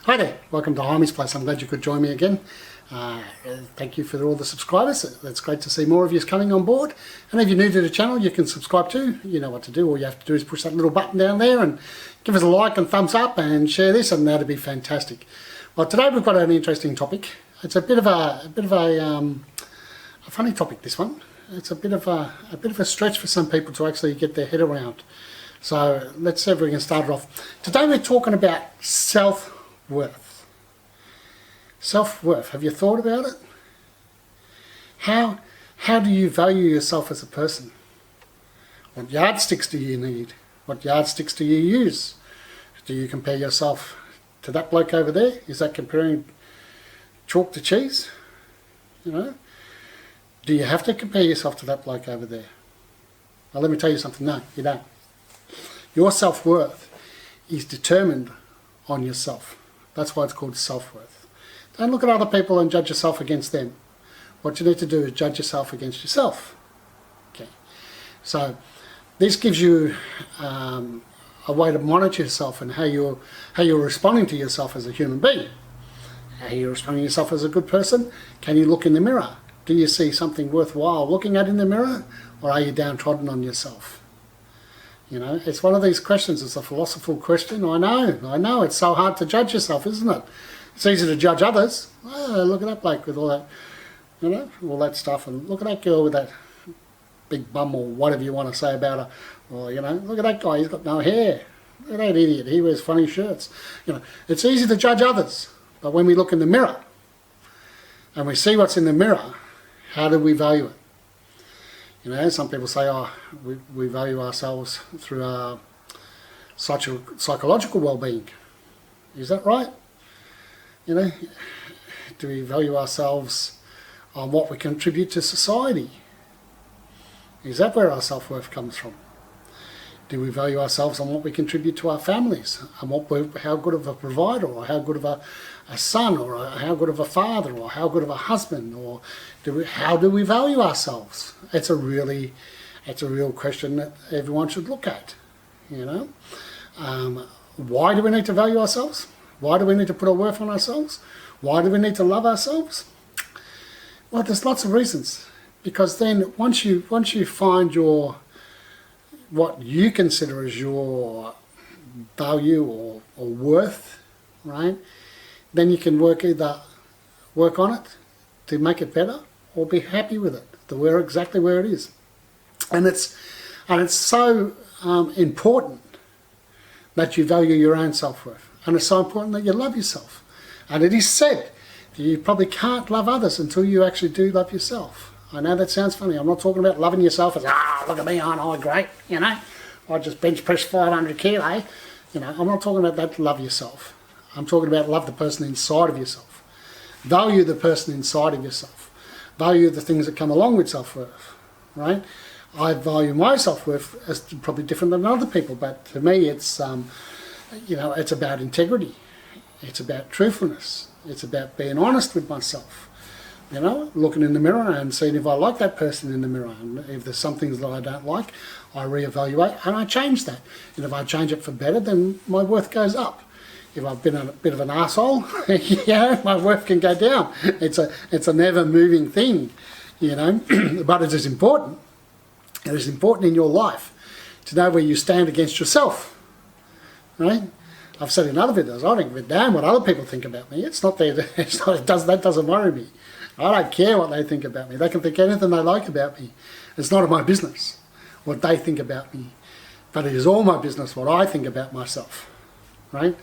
Hi there, welcome to Hymie's Place. I'm glad you could join me again. Thank you for all the subscribers. It's great to see more of you coming on board. And if you're new to the channel, you can subscribe too. You know what to do. All you have to do is push that little button down there and give us a like and thumbs up and share this, and that'd be fantastic. Well, today we've got an interesting topic. It's a bit of a funny topic, this one. It's a bit of a stretch for some people to actually get their head around. So let's see if we can start it off. Today we're talking about self-worth. Self-worth. Have you thought about it? How do you value yourself as a person? What yardsticks do you need? What yardsticks do you use? Do you compare yourself to that bloke over there? Is that comparing chalk to cheese? You know? Do you have to compare yourself to that bloke over there? Well, let me tell you something. No, you don't. Your self-worth is determined on yourself. That's why it's called self-worth. Don't look at other people and judge yourself against them. What you need to do is judge yourself against yourself. Okay. So this gives you a way to monitor yourself and how you're responding to yourself as a human being. How you're responding to yourself as a good person. Can you look in the mirror? Do you see something worthwhile looking at in the mirror, or are you downtrodden on yourself? You know, it's one of these questions. It's a philosophical question. I know. It's so hard to judge yourself, isn't it? It's easy to judge others. Oh, look at that bloke with all that, you know, all that stuff. And look at that girl with that big bum, or whatever you want to say about her. Or, you know, look at that guy. He's got no hair. Look at that idiot. He wears funny shirts. You know, it's easy to judge others. But when we look in the mirror and we see what's in the mirror, how do we value it? You know, some people say, oh, we value ourselves through our psychological well-being. Is that right? You know, do we value ourselves on what we contribute to society? Is that where our self-worth comes from? Do we value ourselves on what we contribute to our families, and how good of a provider, or how good of a son, or how good of a father, or how good of a husband, or how do we value ourselves? It's a real question that everyone should look at. You know, why do we need to value ourselves? Why do we need to put our worth on ourselves? Why do we need to love ourselves? Well, there's lots of reasons. Because then once you find what you consider as your value or worth, right? Then you can work on it to make it better, or be happy with it, exactly where it is. And it's so important that you value your own self-worth, and it's so important that you love yourself. And it is said that you probably can't love others until you actually do love yourself. I know that sounds funny. I'm not talking about loving yourself as, look at me, aren't I great, you know? I just bench press 500 kilo. You know, I'm not talking about that, love yourself. I'm talking about love the person inside of yourself. Value the person inside of yourself. Value the things that come along with self-worth, right? I value my self-worth as probably different than other people, but to me it's, you know, it's about integrity. It's about truthfulness. It's about being honest with myself. You know, looking in the mirror and seeing if I like that person in the mirror. And if there's some things that I don't like, I reevaluate and I change that. And if I change it for better, then my worth goes up. If I've been a bit of an arsehole, yeah, my worth can go down. It's a never moving thing, you know. But it is important. It is important in your life to know where you stand against yourself, right? I've said in other videos, I don't give a damn what other people think about me. That doesn't worry me. I don't care what they think about me. They can think anything they like about me. It's none of my business what they think about me. But it is all my business what I think about myself, right?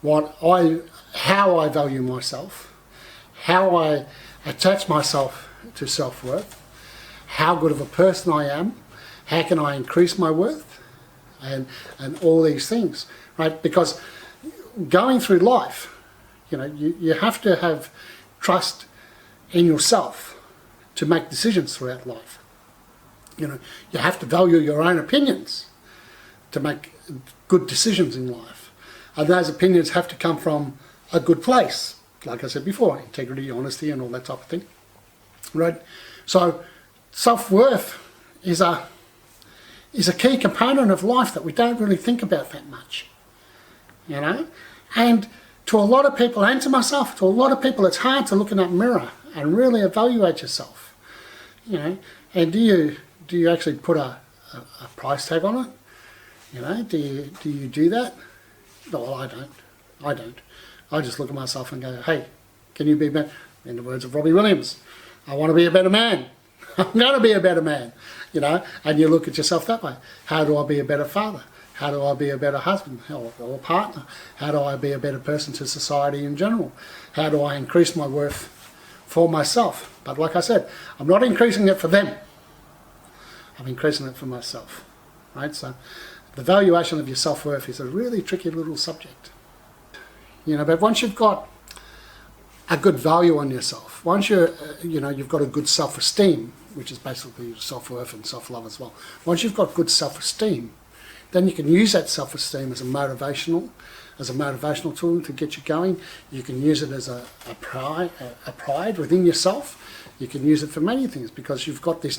How I value myself, how I attach myself to self-worth, how good of a person I am, how can I increase my worth, and all these things, right? Because going through life, you know, you have to have trust in yourself to make decisions throughout life. You know, you have to value your own opinions to make good decisions in life. And those opinions have to come from a good place. Like I said before, integrity, honesty, and all that type of thing. Right? So self-worth is a key component of life that we don't really think about that much. You know? And to a lot of people, and to myself, to a lot of people, it's hard to look in that mirror and really evaluate yourself. You know, and do you actually put a price tag on it? You know, do you do that? No, well, I don't. I just look at myself and go, hey, can you be better? In the words of Robbie Williams, I want to be a better man. I'm going to be a better man. You know, and you look at yourself that way. How do I be a better father? How do I be a better husband or partner? How do I be a better person to society in general? How do I increase my worth for myself? But like I said, I'm not increasing it for them. I'm increasing it for myself. Right? So the valuation of your self-worth is a really tricky little subject. You know, but once you've got a good value on yourself, once you've got a good self-esteem, which is basically self-worth and self-love as well. Once you've got good self-esteem, then you can use that self-esteem as a motivational tool to get you going. You can use it as a pride within yourself. You can use it for many things because you've got this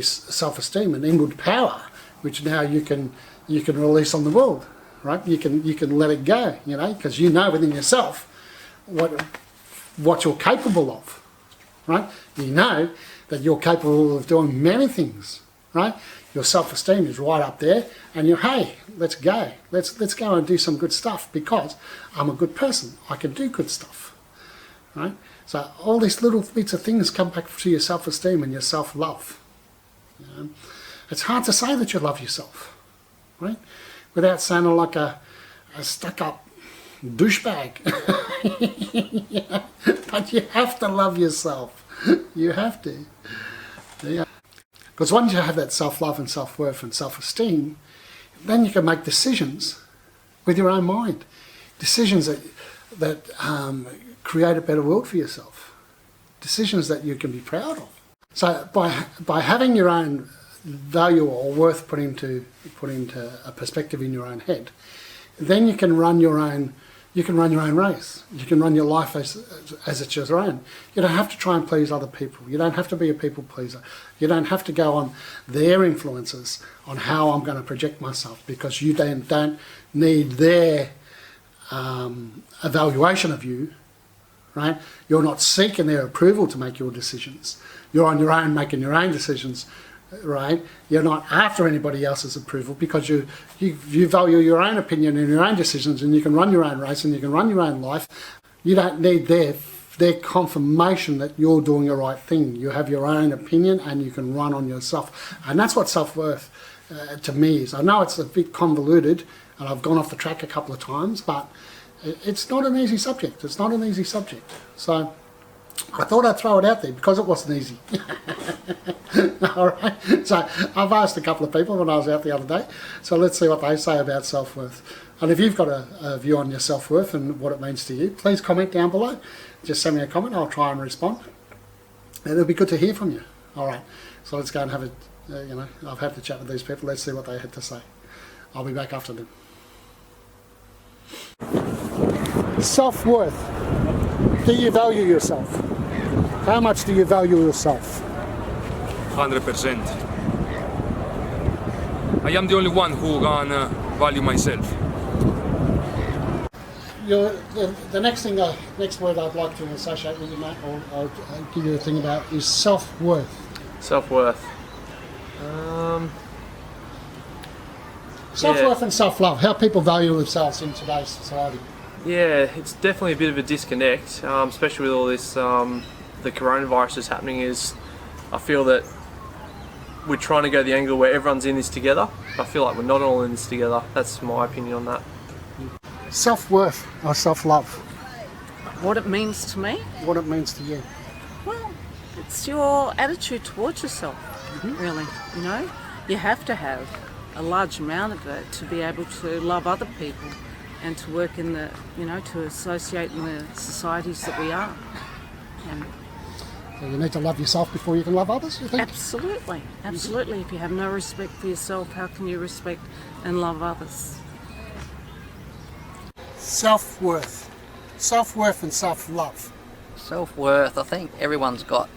self-esteem and inward power, which now you can release on the world, right? You can let it go, you know, because you know within yourself what you're capable of, right? You know that you're capable of doing many things, right? Your self-esteem is right up there, and hey, let's go. Let's go and do some good stuff because I'm a good person. I can do good stuff, right? So all these little bits of things come back to your self-esteem and your self-love. You know? It's hard to say that you love yourself, right? Without sounding like a stuck-up douchebag. You know? But you have to love yourself. You have to. Yeah. Because once you have that self-love and self-worth and self-esteem, then you can make decisions with your own mind. Decisions that create a better world for yourself. Decisions that you can be proud of. So by having your own value or worth put into a perspective in your own head, then you can run your own race. You can run your life as it's your own. You don't have to try and please other people. You don't have to be a people pleaser. You don't have to go on their influences on how I'm going to project myself because you don't need their evaluation of you, right? You're not seeking their approval to make your decisions. You're on your own making your own decisions, right? You're not after anybody else's approval because you value your own opinion and your own decisions, and you can run your own race and you can run your own life. You don't need their confirmation that you're doing the right thing. You have your own opinion and you can run on yourself. And that's what self-worth to me is. I know it's a bit convoluted and I've gone off the track a couple of times, but it's not an easy subject. It's not an easy subject. So I thought I'd throw it out there because it wasn't easy. All right. So I've asked a couple of people when I was out the other day. So let's see what they say about self-worth. And if you've got a view on your self-worth and what it means to you, please comment down below. Just send me a comment. I'll try and respond. And it'll be good to hear from you. All right. So let's go and have I've had to chat with these people. Let's see what they had to say. I'll be back after them. Self-worth. Do you value yourself? How much do you value yourself? 100%. I am the only one who gonna value myself. The next word I'd like to associate with you, Matt, or I'll give you a thing about is self-worth. Self-worth. Self-worth and self-love. How people value themselves in today's society. Yeah, it's definitely a bit of a disconnect, especially with all this, the coronavirus is happening. I feel that we're trying to go the angle where everyone's in this together. I feel like we're not all in this together. That's my opinion on that. Self-worth or self-love? What it means to me? What it means to you? Well, it's your attitude towards yourself, really. You know, you have to have a large amount of it to be able to love other people and to work in to associate in the societies that we are. And so you need to love yourself before you can love others, you think? Absolutely, absolutely. If you have no respect for yourself, how can you respect and love others? Self-worth. Self-worth and self-love. Self-worth, I think everyone's got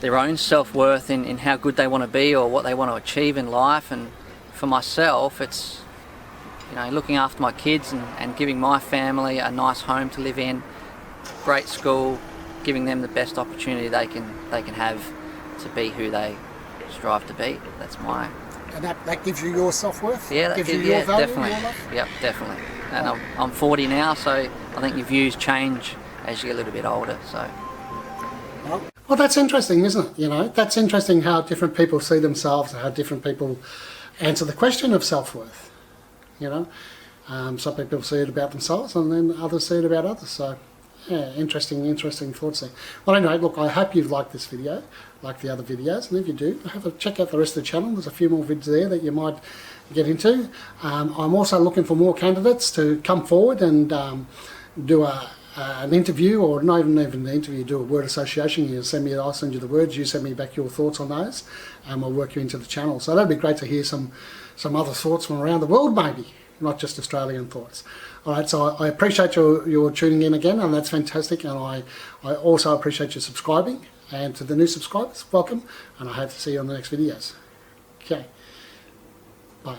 their own self-worth in how good they want to be or what they want to achieve in life, and for myself it's you know, looking after my kids and giving my family a nice home to live in, great school, giving them the best opportunity they can have to be who they strive to be. That's my... And that gives you your self-worth? Yeah, that gives you yeah, your value, definitely. your love? Yep, definitely. And I'm 40 now, so I think your views change as you get a little bit older. So. Well, that's interesting, isn't it? You know, that's interesting how different people see themselves, how different people answer the question of self-worth. You know, some people see it about themselves, and then others see it about others. So, yeah, interesting thoughts there. Well, anyway, look, I hope you've liked this video, like the other videos, and if you do, check out the rest of the channel. There's a few more vids there that you might get into. I'm also looking for more candidates to come forward and do an interview, or not even an interview, do a word association. You send me, I'll send you the words, you send me back your thoughts on those, and we'll work you into the channel. So that'd be great to hear some other thoughts from around the world, maybe, not just Australian thoughts. All right, so I appreciate your tuning in again, and that's fantastic. And I also appreciate you subscribing. And to the new subscribers, welcome, and I hope to see you on the next videos. Okay, bye.